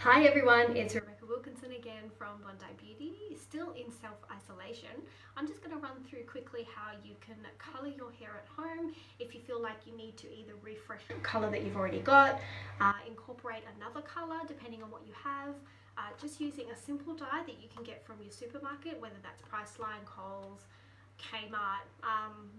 Hi everyone, it's Rebecca Wilkinson again from Bondi Beauty, still in self-isolation. I'm just going to run through quickly how you can colour your hair at home if you feel like you need to either refresh the colour that you've already got, incorporate another colour depending on what you have, just using a simple dye that you can get from your supermarket, whether that's Priceline, Coles, Kmart,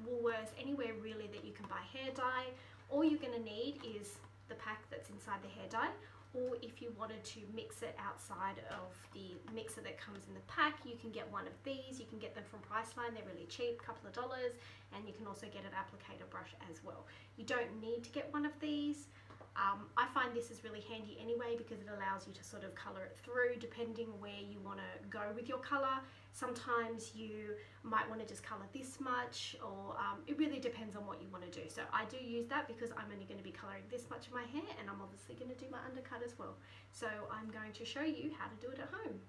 Woolworths, anywhere really that you can buy hair dye. All you're going to need is the pack that's inside the hair dye, or if you wanted to mix it outside of the mixer that comes in the pack, you can get one of these. You can get them from Priceline, they're really cheap, a couple of dollars, and you can also get an applicator brush as well. You don't need to get one of these. I find this is really handy anyway because it allows you to sort of colour it through depending where you want to go with your colour. Sometimes you might want to just colour this much, or it really depends on what you want to do. So I do use that because I'm only going to be colouring this much of my hair, and I'm obviously going to do my undercut as well. So I'm going to show you how to do it at home.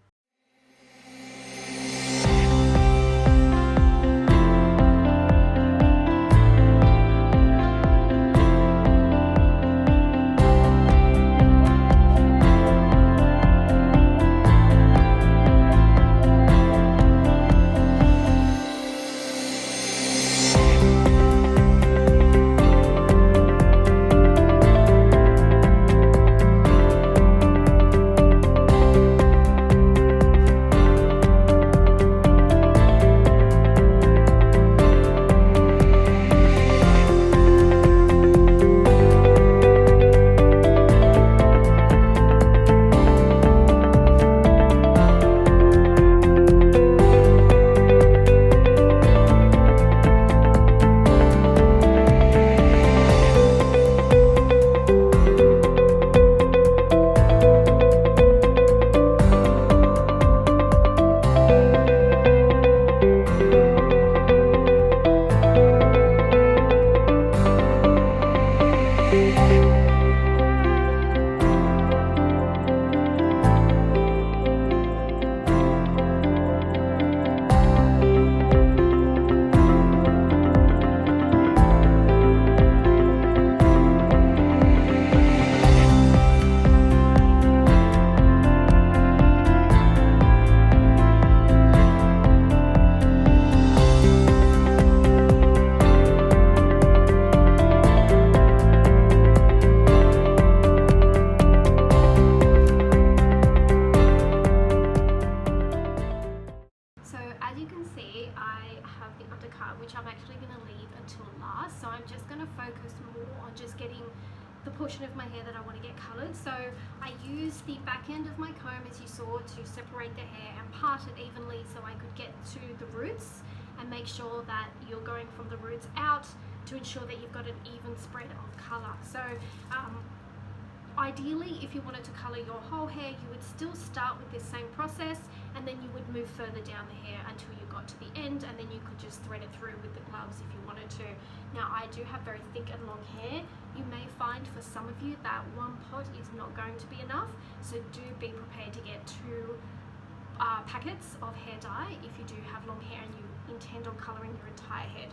Which I'm actually going to leave until last, so I'm just going to focus more on just getting the portion of my hair that I want to get coloured. So I use the back end of my comb, as you saw, to separate the hair and part it evenly so I could get to the roots and make sure that you're going from the roots out to ensure that you've got an even spread of colour. So ideally, if you wanted to colour your whole hair, you would still start with this same process, and then you would move further down the hair until you got to the end, and then you could just thread it through with the gloves if you wanted to. Now, I do have very thick and long hair. You may find for some of you that one pot is not going to be enough, so do be prepared to get two packets of hair dye if you do have long hair and you intend on colouring your entire head.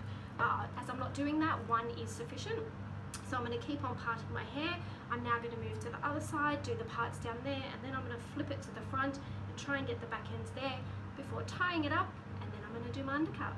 As I'm not doing that, one is sufficient. So I'm going to keep on parting my hair. I'm now going to move to the other side, do the parts down there, and then I'm going to flip it to the front and try and get the back ends there before tying it up, and then I'm going to do my undercut.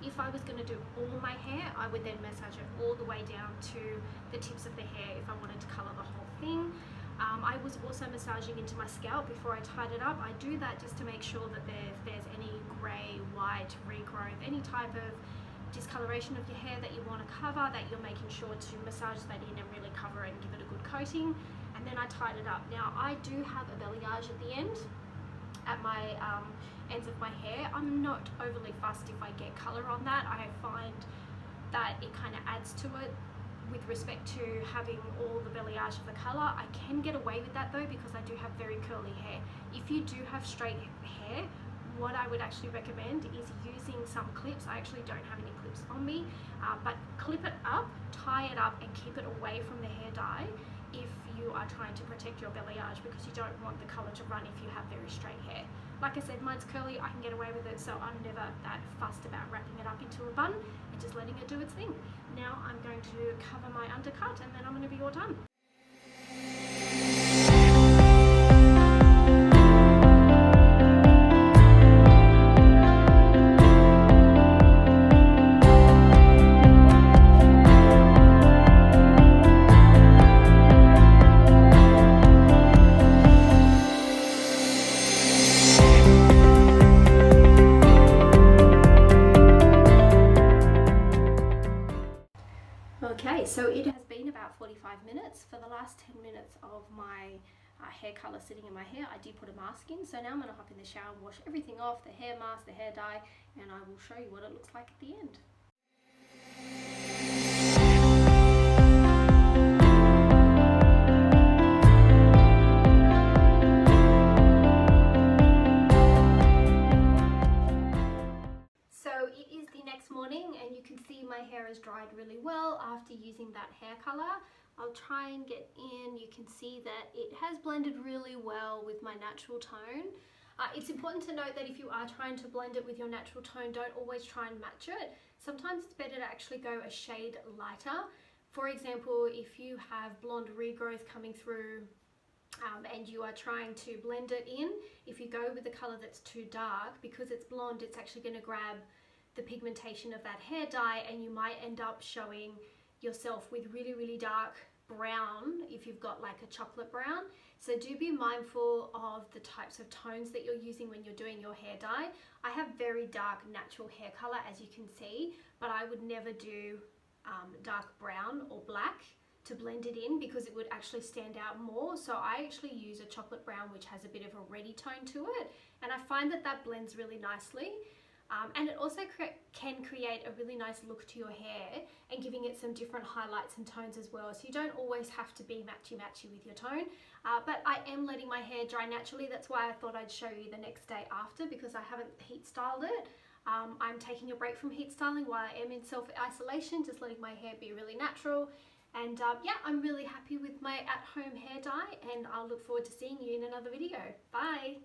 If I was going to do all my hair, I would then massage it all the way down to the tips of the hair if I wanted to color the whole thing. I was also massaging into my scalp before I tied it up. I do that just to make sure that if there's any grey, white, regrowth, any type of discoloration of your hair that you want to cover, that you're making sure to massage that in and really cover it and give it a good coating. And then I tied it up. Now I do have a balayage at the end, at my ends of my hair. I'm not overly fussed if I get colour on that. I find that it kind of adds to it with respect to having all the balayage of the colour. I can get away with that though because I do have very curly hair. If you do have straight hair, what I would actually recommend is using some clips. I actually don't have any clips on me, but clip it up, tie it up and keep it away from the hair dye if you are trying to protect your balayage, because you don't want the colour to run if you have very straight hair. Like I said, mine's curly, I can get away with it, so I'm never that fussed about wrapping it up into a bun and just letting it do its thing. Now I'm going to cover my undercut and then I'm going to be all done. Okay, so it has been about 45 minutes. For the last 10 minutes of my hair colour sitting in my hair, I did put a mask in. So now I'm going to hop in the shower and wash everything off, the hair mask, the hair dye, and I will show you what it looks like at the end. Morning, and you can see my hair is dried really well after using that hair color. I'll try and get in. You can see that it has blended really well with my natural tone. It's important to note that if you are trying to blend it with your natural tone, don't always try and match it. Sometimes it's better to actually go a shade lighter. For example, if you have blonde regrowth coming through and you are trying to blend it in, if you go with a color that's too dark, because it's blonde, it's actually going to grab the pigmentation of that hair dye and you might end up showing yourself with really dark brown if you've got like a chocolate brown. So do be mindful of the types of tones that you're using when you're doing your hair dye. I have very dark natural hair color, as you can see, but I would never do dark brown or black to blend it in because it would actually stand out more. So I actually use a chocolate brown which has a bit of a reddy tone to it, and I find that that blends really nicely. And it also can create a really nice look to your hair and giving it some different highlights and tones as well. So you don't always have to be matchy with your tone, but I am letting my hair dry naturally. That's why I thought I'd show you the next day after, because I haven't heat styled it. I'm taking a break from heat styling while I am in self-isolation, just letting my hair be really natural. And yeah, I'm really happy with my at-home hair dye, and I'll look forward to seeing you in another video. Bye!